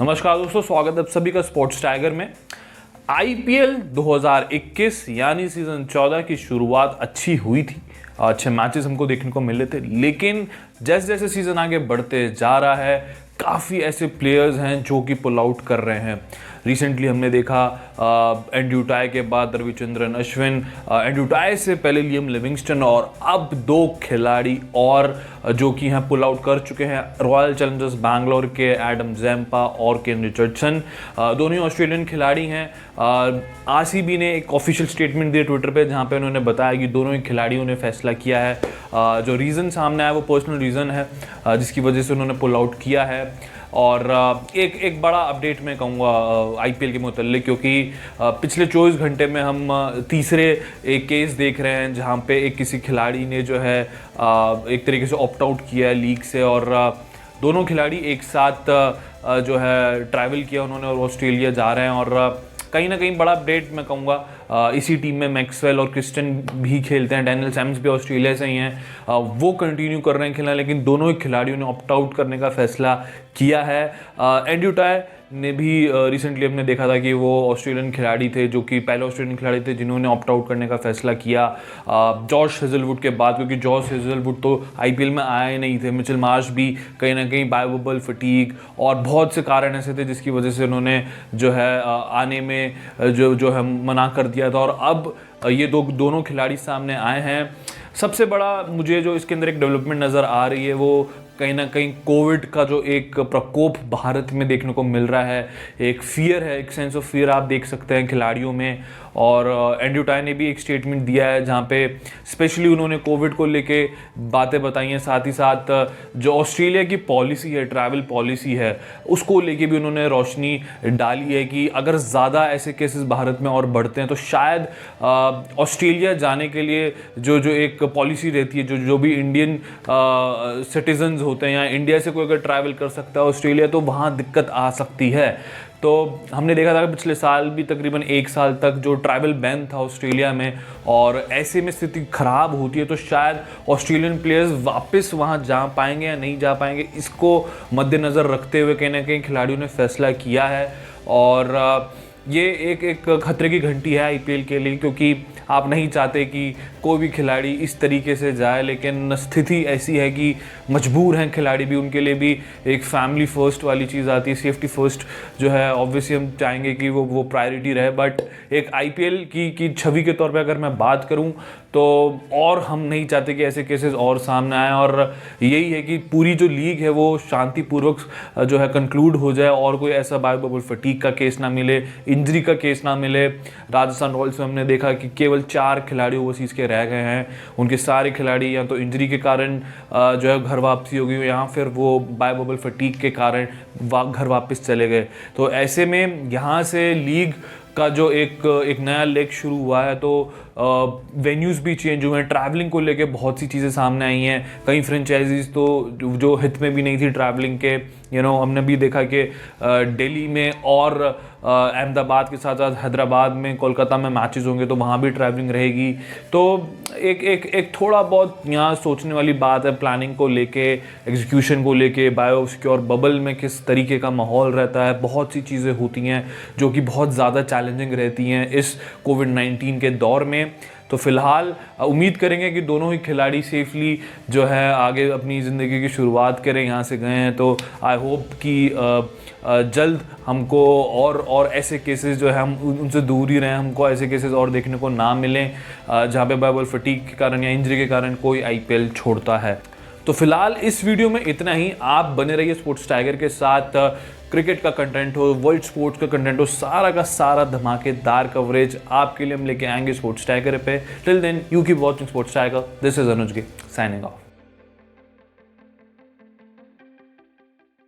नमस्कार दोस्तों, स्वागत है आप सभी का स्पोर्ट्स टाइगर में। आईपीएल 2021 यानी सीजन 14 की शुरुआत अच्छी हुई थी। अच्छे मैचेस हमको देखने को मिले थे, लेकिन जैसे जैसे सीजन आगे बढ़ते जा रहा है काफ़ी ऐसे प्लेयर्स हैं जो कि पुल आउट कर रहे हैं। रिसेंटली हमने देखा एंड्रयू टाई के बाद रविचंद्रन अश्विन, एंड्रयू टाई से पहले लियम लिविंगस्टन और अब दो खिलाड़ी और जो कि हैं पुल आउट कर चुके हैं। रॉयल चैलेंजर्स बैंगलोर के एडम ज़ैम्पा और केन रिचर्डसन, दोनों ही ऑस्ट्रेलियन खिलाड़ी हैं। आरसीबी ने एक ऑफिशियल स्टेटमेंट दिया ट्विटर पे, जहां पे उन्होंने बताया कि दोनों ही खिलाड़ियों ने फैसला किया है। जो रीज़न सामने आया वो पर्सनल रीज़न है जिसकी वजह से उन्होंने पुल आउट किया है। और एक बड़ा अपडेट मैं कहूँगा आईपीएल के मुतल्लिक, क्योंकि पिछले 24 घंटे में हम तीसरे एक केस देख रहे हैं जहाँ पे एक किसी खिलाड़ी ने जो है एक तरीके से ऑप्ट आउट किया है लीग से, और दोनों खिलाड़ी एक साथ जो है ट्रैवल किया उन्होंने और ऑस्ट्रेलिया जा रहे हैं। और कहीं ना कहीं बड़ा अपडेट मैं कहूँगा, इसी टीम में मैक्सवेल और क्रिस्टन भी खेलते हैं, डैनियल सैम्स भी ऑस्ट्रेलिया से ही हैं, वो कंटिन्यू कर रहे हैं खेलना, लेकिन दोनों ही खिलाड़ियों ने ऑप्ट आउट करने का फैसला किया है। एंड्रयू टाई ने भी रिसेंटली हमने देखा था कि वो ऑस्ट्रेलियन खिलाड़ी थे जो कि पहले ऑस्ट्रेलियन खिलाड़ी थे जिन्होंने ऑप्ट आउट करने का फैसला किया जॉश हेजलवुड के बाद, क्योंकि जॉश हेजलवुड तो आईपीएल में आए नहीं थे। मिचेल मार्श भी कहीं ना कहीं बायोबल फटीग और बहुत से कारण ऐसे थे जिसकी वजह से उन्होंने जो है आने में जो है मना कर दिया था, और अब ये दोनों खिलाड़ी सामने आए हैं। सबसे बड़ा मुझे जो इसके अंदर एक डेवलपमेंट नज़र आ रही है वो कहीं ना कहीं कोविड का जो एक प्रकोप भारत में देखने को मिल रहा है, एक फियर है, एक सेंस ऑफ फियर आप देख सकते हैं खिलाड़ियों में। और एंड्रयू टाई ने भी एक स्टेटमेंट दिया है जहाँ पे स्पेशली उन्होंने कोविड को लेके बातें बताई हैं, साथ ही साथ जो ऑस्ट्रेलिया की पॉलिसी है, ट्रैवल पॉलिसी है, उसको लेके भी उन्होंने रोशनी डाली है कि अगर ज़्यादा ऐसे केसेस भारत में और बढ़ते हैं तो शायद ऑस्ट्रेलिया जाने के लिए जो एक पॉलिसी रहती है, जो भी इंडियन सिटीजन्स होते हैं या इंडिया से कोई अगर ट्रैवल कर सकता है ऑस्ट्रेलिया, तो वहाँ दिक्कत आ सकती है। तो हमने देखा था कि पिछले साल भी तकरीबन 1 साल तक जो ट्रैवल बैन था ऑस्ट्रेलिया में, और ऐसे में स्थिति ख़राब होती है तो शायद ऑस्ट्रेलियन प्लेयर्स वापस वहाँ जा पाएंगे या नहीं जा पाएंगे, इसको मद्देनज़र रखते हुए कहीं ना कहीं खिलाड़ियों ने फैसला किया है। और ये एक खतरे की घंटी है आईपीएल के लिए, क्योंकि आप नहीं चाहते कि कोई भी खिलाड़ी इस तरीके से जाए, लेकिन स्थिति ऐसी है कि मजबूर हैं खिलाड़ी भी, उनके लिए भी एक फैमिली फर्स्ट वाली चीज़ आती है, सेफ्टी फर्स्ट जो है ऑब्वियसली हम चाहेंगे कि वो प्रायोरिटी रहे। बट एक आईपीएल की छवि के तौर पे अगर मैं बात करूं तो और हम नहीं चाहते कि ऐसे केसेस और सामने आए, और यही है कि पूरी जो लीग है वो शांतिपूर्वक जो है कंक्लूड हो जाए और कोई ऐसा बायोबल फटीग का केस ना मिले, इंजरी का केस ना मिले। राजस्थान रॉयल्स में हमने देखा कि केवल 4 खिलाड़ी ओवरसीज़ के रह गए हैं, उनके सारे खिलाड़ी या तो इंजरी के कारण जो है घर वापसी हो गई या फिर वो बायोबल फटीग के कारण घर वापस चले गए। तो ऐसे में यहाँ से लीग का जो एक नया लेग शुरू हुआ है, तो वेन्यूज़ भी चेंज हुए हैं, ट्रैवलिंग को लेके बहुत सी चीज़ें सामने आई हैं। कई फ्रेंचाइजीज़ तो जो हित में भी नहीं थी ट्रैवलिंग के, हमने भी देखा कि दिल्ली में और अहमदाबाद के साथ साथ हैदराबाद में, कोलकाता में मैचेस होंगे तो वहाँ भी ट्रैवलिंग रहेगी। तो एक थोड़ा बहुत यहाँ सोचने वाली बात है प्लानिंग को लेके, एग्जीक्यूशन को लेके, बायो सिक्योर बबल में किस तरीके का माहौल रहता है। बहुत सी चीज़ें होती हैं जो कि बहुत ज़्यादा चैलेंजिंग रहती हैं इस कोविड-19 के दौर में। तो फिलहाल उम्मीद करेंगे कि दोनों ही खिलाड़ी सेफली जो है आगे अपनी ज़िंदगी की शुरुआत करें। यहाँ से गए हैं तो आई होप कि जल्द हमको और ऐसे केसेस जो है हम उनसे दूर ही रहें, हमको ऐसे केसेस और देखने को ना मिलें जहाँ पे बायोबल फटीग के कारण या इंजरी के कारण कोई आईपीएल छोड़ता है। तो फिलहाल इस वीडियो में इतना ही। आप बने रहिए स्पोर्ट्स टाइगर के साथ। क्रिकेट का कंटेंट हो, वर्ल्ड स्पोर्ट्स का कंटेंट हो, सारा का सारा धमाकेदार कवरेज आपके लिए हम लेके आएंगे स्पोर्ट्स टाइगर पे। Till then you keep watching Sports Tiger. This is Anuj Gill signing of.